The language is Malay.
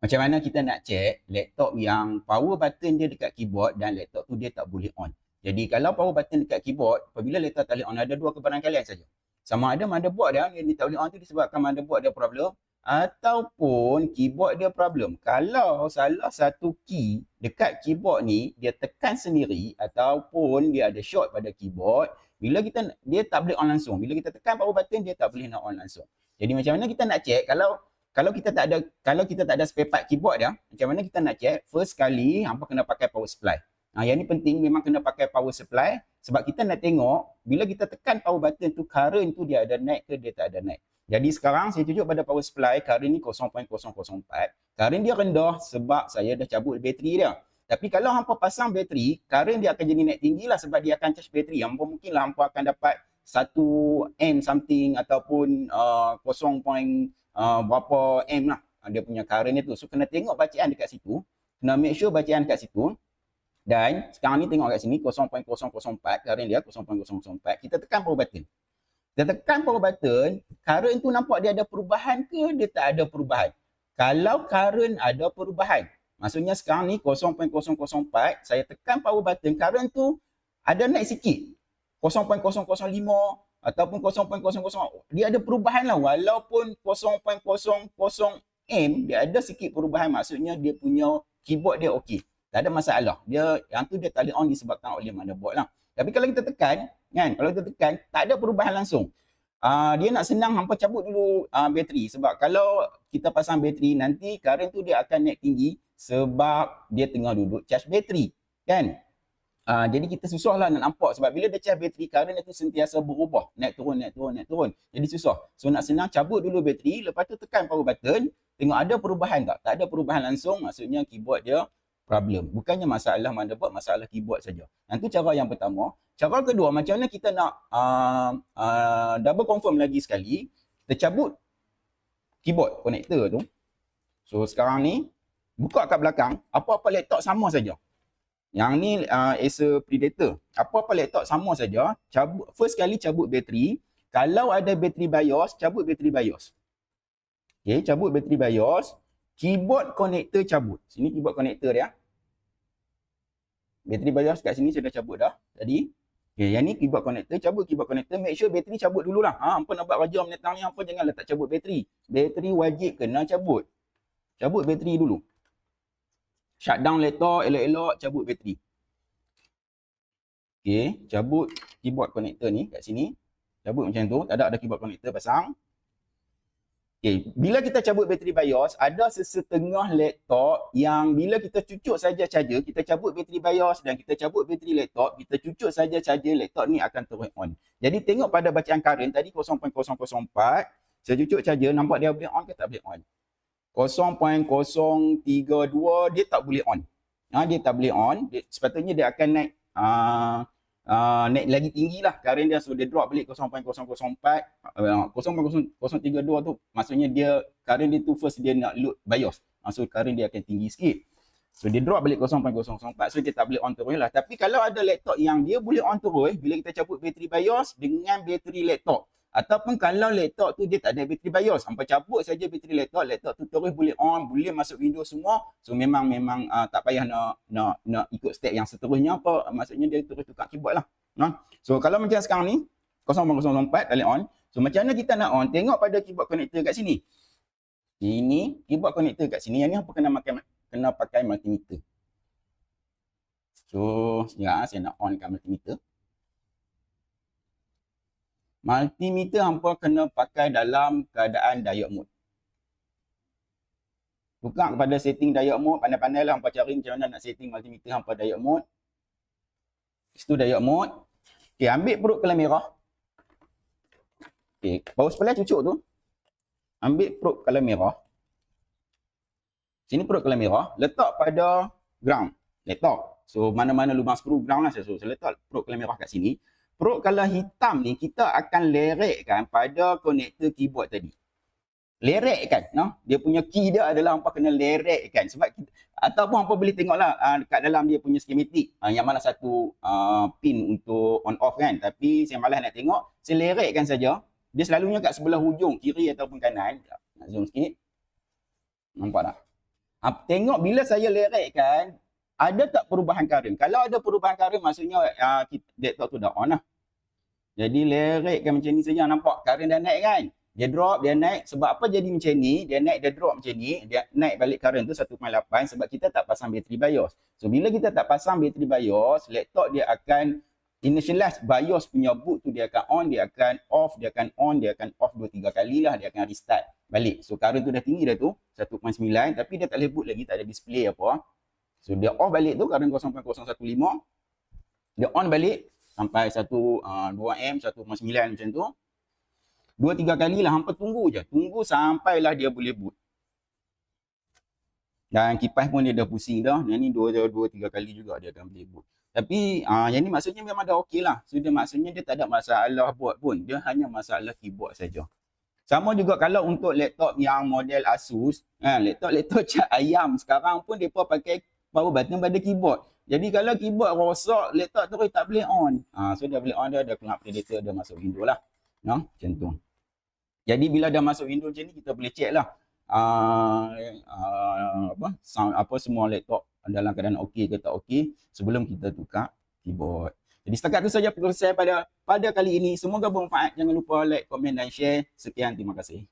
Macam mana kita nak check laptop yang power button dia dekat keyboard dan laptop tu dia tak boleh on. Jadi kalau power button dekat keyboard, apabila laptop tak boleh on, ada dua kebarangkalian saja. Sama ada motherboard dia yang dia tak boleh on tu disebabkan motherboard dia problem ataupun keyboard dia problem. Kalau salah satu key dekat keyboard ni dia tekan sendiri ataupun dia ada short pada keyboard, bila dia tak boleh on langsung. Bila kita tekan power button dia tak boleh nak on langsung. Jadi macam mana kita nak check kalau kita tak ada spare part keyboard dia, macam mana kita nak check? First kali hampa kena pakai power supply. Yang ni penting, memang kena pakai power supply sebab kita nak tengok bila kita tekan power button tu current tu dia ada naik ke dia tak ada naik. Jadi sekarang saya tunjuk pada power supply current ni 0.004. Current dia rendah sebab saya dah cabut bateri dia. Tapi kalau hampa pasang bateri, current dia akan jadi naik tinggi lah sebab dia akan charge bateri. Mungkinlah hampa akan dapat 1 M something ataupun 0. Berapa M lah dia punya current tu. So kena tengok bacaan dekat situ, kena make sure bacaan dekat situ. Dan sekarang ni tengok kat sini 0.004 current dia 0.004. Kita tekan power button. Kita tekan power button, current tu nampak dia ada perubahan ke dia tak ada perubahan. Kalau current ada perubahan, maksudnya sekarang ni 0.004, saya tekan power button, current tu ada naik sikit. 0.005 ataupun 0.00, dia ada perubahan lah. Walaupun 0.00 M, dia ada sikit perubahan. Maksudnya dia punya keyboard dia okey. Tak ada masalah. Yang tu dia tak boleh on disebabkan oleh motherboard lah. Tapi kalau kita tekan, kan? Kalau kita tekan, tak ada perubahan langsung. Dia nak senang, hampa cabut dulu bateri. Sebab kalau kita pasang bateri, nanti current tu dia akan naik tinggi sebab dia tengah duduk charge bateri. Kan? Jadi kita susahlah nak nampak sebab bila dia charge bateri, current itu sentiasa berubah, naik turun, naik turun, naik turun. Jadi susah. So nak senang, cabut dulu bateri, lepas tu tekan power button, tengok ada perubahan tak? Tak ada perubahan langsung, maksudnya keyboard dia problem. Bukannya masalah motherboard, masalah keyboard saja. Itu cara yang pertama. Cara kedua, macam mana kita nak double confirm lagi sekali, kita cabut keyboard connector tu. So sekarang ni, buka kat belakang, apa-apa laptop sama saja. Yang ni Acer Predator. Apa-apa laptop sama saja. First kali cabut bateri. Kalau ada bateri BIOS, cabut bateri BIOS. Okay, cabut bateri BIOS. Keyboard connector cabut. Sini keyboard connector dia. Bateri BIOS kat sini saya dah cabut dah tadi. Okay, yang ni keyboard connector. Cabut keyboard connector. Make sure bateri cabut dululah. Hampa nak buat kerja menetang ni, hampa jangan letak cabut bateri. Bateri wajib kena cabut. Cabut bateri dulu. Shutdown laptop, elok-elok, cabut bateri. Okay, cabut keyboard connector ni kat sini. Cabut macam tu, tak ada keyboard connector pasang. Okay, bila kita cabut bateri BIOS, ada sesetengah laptop yang bila kita cucuk saja charger, kita cabut bateri BIOS dan kita cabut bateri laptop, kita cucuk saja charger, laptop ni akan terus on. Jadi tengok pada bacaan current tadi 0.004, saya cucuk charger, nampak dia boleh on ke tak boleh on? 0.032 dia tak boleh on. Dia tak boleh on. Sepatutnya dia akan naik naik lagi tinggi lah current dia. So dia drop balik 0.004. 0.032 tu maksudnya dia current dia tu first dia nak load BIOS. So current dia akan tinggi sikit. So dia drop balik 0.004. So dia tak boleh on terus lah. Tapi kalau ada laptop yang dia boleh on terus bila kita cabut bateri BIOS dengan bateri laptop. Ataupun kalau laptop tu dia tak ada bateri BIOS, hampa cabut saja bateri laptop tu terus boleh on, boleh masuk Windows semua. So memang tak payah nak ikut step yang seterusnya apa, maksudnya dia terus tukar keyboard lah. So kalau macam sekarang ni 0.004 boleh on. So macam mana kita nak on? Tengok pada keyboard connector kat sini. Ini keyboard connector kat sini, yang ni hampa kena pakai multimeter. So sekejap saya nak onkan multimeter. Multimeter hampa kena pakai dalam keadaan diode mode. Buka kepada setting diode mode, pandai-pandai lah hampa cari macam mana nak setting multimeter hampa diode mode. Itu diode mode. Okey, ambil perut kelam merah. Okey, power supply cucuk tu. Ambil perut kelam merah. Sini perut kelam merah, letak pada ground, laptop. So mana-mana lubang skru ground lah saya letak perut kelam merah kat sini. Perut color hitam ni kita akan lerekkan pada konektor keyboard tadi. Lerekkan, dia punya key dia adalah hampa kena lerekkan sebab kita, ataupun hampa boleh tengoklah dekat dalam dia punya schematic yang mana satu pin untuk on off kan, tapi saya malas nak tengok, saya lerekkan saja. Dia selalunya kat sebelah hujung kiri ataupun kanan. Nak zoom sikit. Nampak tak? Tengok bila saya lerekkan, ada tak perubahan current. Kalau ada perubahan current, maksudnya laptop tu dah on lah. Jadi lerekkan macam ni saja, nampak current dah naik kan. Dia drop, dia naik. Sebab apa jadi macam ni? Dia naik, dia drop macam ni. Dia naik balik current tu 1.8 sebab kita tak pasang bateri BIOS. So, bila kita tak pasang bateri BIOS, laptop dia akan initialize BIOS punya boot tu, dia akan on, dia akan off, dia akan on, dia akan off 2-3 kali lah. Dia akan restart balik. So, current tu dah tinggi dah tu, 1.9. Tapi dia tak boleh boot lagi, tak ada display apa. So, dia off balik tu, current 0.015. Dia on balik sampai 2M, 1.9 macam tu. 2-3 kali lah, hampa tunggu je. Tunggu sampailah dia boleh boot. Dan kipas pun dia dah pusing dah. Yang ni 2-3 kali juga dia akan boleh boot. Tapi yang ni maksudnya memang dah okey lah. So dia maksudnya dia tak ada masalah board pun. Dia hanya masalah keyboard saja. Sama juga kalau untuk laptop yang model Asus. Laptop cat ayam. Sekarang pun mereka pakai power button pada keyboard. Jadi kalau keyboard rosak, laptop tu tak boleh on. So dia boleh on, dia ada Cloud Predator, dia masuk Windows lah. Macam tu. Jadi bila dah masuk Windows macam ni, kita boleh check lah sound apa semua laptop dalam keadaan okey ke tak okey sebelum kita tukar keyboard. Jadi setakat tu saja perkongsian saya pada kali ini. Semoga bermanfaat. Jangan lupa like, komen dan share. Sekian, terima kasih.